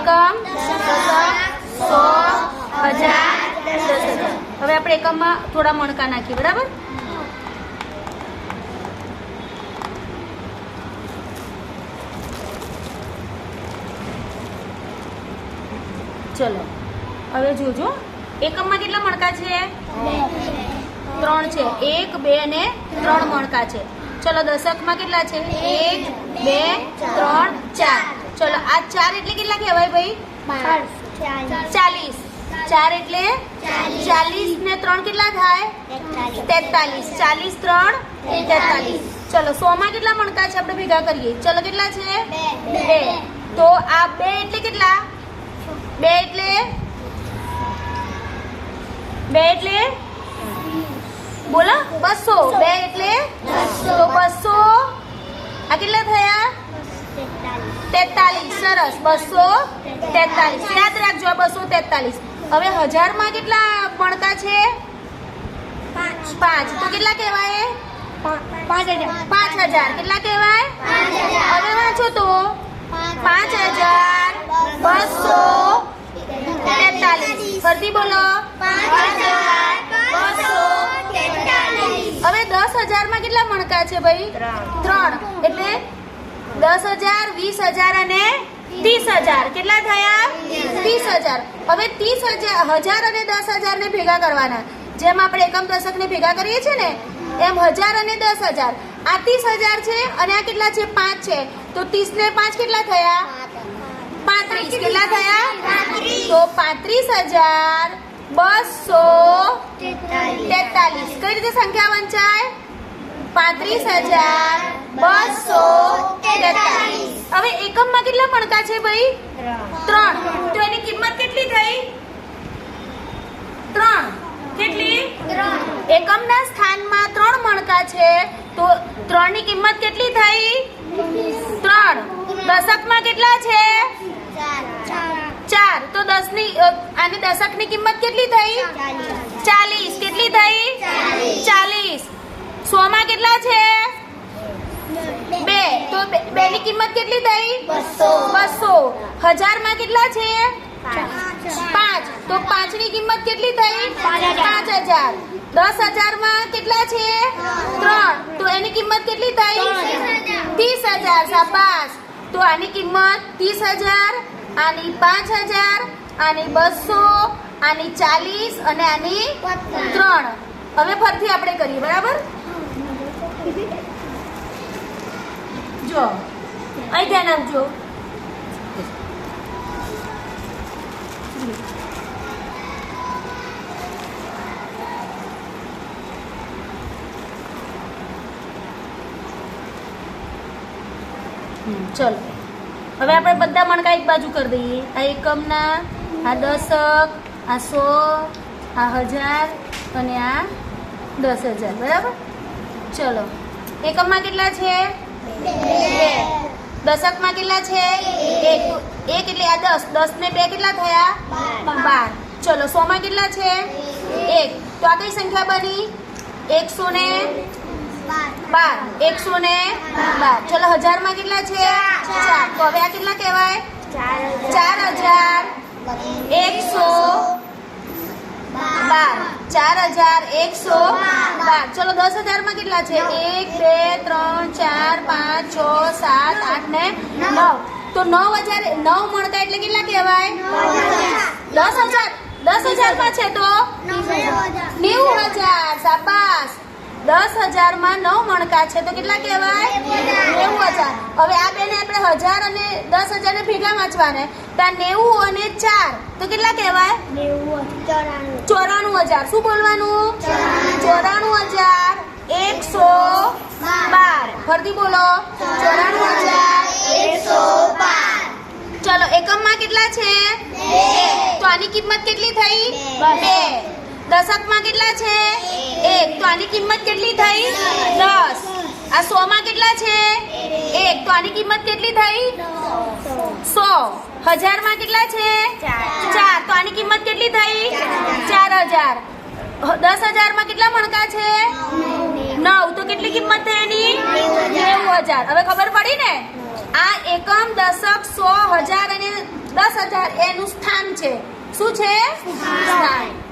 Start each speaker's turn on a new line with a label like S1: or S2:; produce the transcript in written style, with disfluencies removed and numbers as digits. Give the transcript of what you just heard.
S1: એકમ, દશક, સો, હજાર, 10,000. હવે આપણે એકમમાં થોડા મણકા નાખીએ, બરાબર? ચલો હવે જોજો એકમમાં કેટલા મણકા છે? 3 છે. 1, 2 અને 3 મણકા છે. ચલો દશકમાં કેટલા છે? 1, 2, 3, 4. ચલો આ 4 એટલે કેટલા કહેવાય ભાઈ? 40. 4 એટલે 40 ને 3 કેટલા થાય? 43. 40, 3, 43. ચલો 100 માં કેટલા મણકા છે આપણે ભેગા કરીએ. ચલો કેટલા છે? 2. તો આ 2 એટલે કેટલા? 2 એટલે બોલો 200. 2 એટલે તો 200. આ કેટલા થયા? 43. સરસ. 243. યાદ રાખજો 243. હવે 1000 માં કેટલા મણકા છે? 5. તો કેટલા કહેવાય? 5000. કેટલા કહેવાય? હવે વાંચો તો 5243. ફરીથી બોલો 5243. હવે 10,000 માં કેટલા મણકા છે ભાઈ? 3. એટલે 10,000, 20,000 અને 30,000. કેટલા થયા? 30,000. હવે 30,000 અને 10,000 ને ભેગા કરવાના. જેમ આપણે એકમ દશક ને ભેગા કરીએ છીએ ને એમ 1000 અને 10,000. આ 30,000 છે અને આ કેટલા છે? 5 છે. તો 30 ને 5 કેટલા થયા? 35. કેટલા થયા? તો 35,243. કઈ રીતે સંખ્યા વંચાય? 35,243. હવે એકમમાં કેટલા મણકા છે ભાઈ? 3. તો એની કિંમત કેટલી થઈ? 3. કેટલી? એકમના સ્થાનમાં 3 મણકા છે તો 3 ની કિંમત કેટલી થઈ? 3. દશકમાં કેટલા છે? 4. તો 10 ની આને દશકની કિંમત કેટલી થઈ? 40. કેટલી થઈ? 40. 100 માં કેટલા છે? 2. તો 2 ની કિંમત કેટલી થઈ? 200. 1000 માં કેટલા છે? 5. તો 5 ની કિંમત કેટલી થઈ? 5000. 10,000 માં કેટલા છે? 3. તો એની કિંમત કેટલી થઈ? 30,000. શાબાશ. તો આની કિંમત 30,000, આની 5,000, આની 200, આની 40 અને આની 3. હવે ફરીથી આપણે કરીએ, બરાબર? જો અહીં ધ્યાન આપજો. ચલો હવે આપણે બધા મણકા એક બાજુ કરી દઈએ. આ એકમના, આ દશક, આ 100, આ 1000 અને આ 10,000. બરાબર? ચલો એકમમાં કેટલા છે? 2. દશકમાં કેટલા છે? 1. 1 એટલે આ 10. 10 ને 2 કેટલા થયા? 12. ચલો 100 માં કેટલા છે? 1. તો આ કઈ સંખ્યા બની? 112. 112. ચલો 1000 માં કેટલા છે? 4. તો હવે આ કેટલા કહેવાય? 4,112. ચલો 10,000 માં કેટલા છે? 1, 2, 3, 4, 5, 6, 7, 8 ને 9. તો 9,000 9 મણકા એટલે કેટલા કહેવાય? 10,000. 10,000 માં છે તો 90,000. શાબાશ. 10,000 માં 9 મણકા છે તો કેટલા કહેવાય? 90,000. હવે આ બેને આપણે 1000 અને 10,000 ને ભેગા વાંચવાના. તો 90 અને 4 તો કેટલા કહેવાય? 94,000. શું બોલવાનું? 94,112. ફરીથી બોલો 94,112. ચલો એકમમાં કેટલા છે? 1. તો આની કિંમત કેટલી થઈ? 2. દશકમાં કેટલા છે? 1. તો આની કિંમત કેટલી થઈ? 10. આ 100 માં કેટલા છે? 1. તો આની કિંમત કેટલી થઈ? 100. 1000 માં કેટલા છે? 4. તો આની કિંમત કેટલી થઈ? 4,000. 10,000 માં કેટલા મણકા છે? 9. તો કેટલી કિંમત થઈ એની? 90,000. હવે ખબર પડી ને? આ એકમ, દશક, 100, 1000 અને 10,000 એનું સ્થાન છે. શું છે? સ્થાન.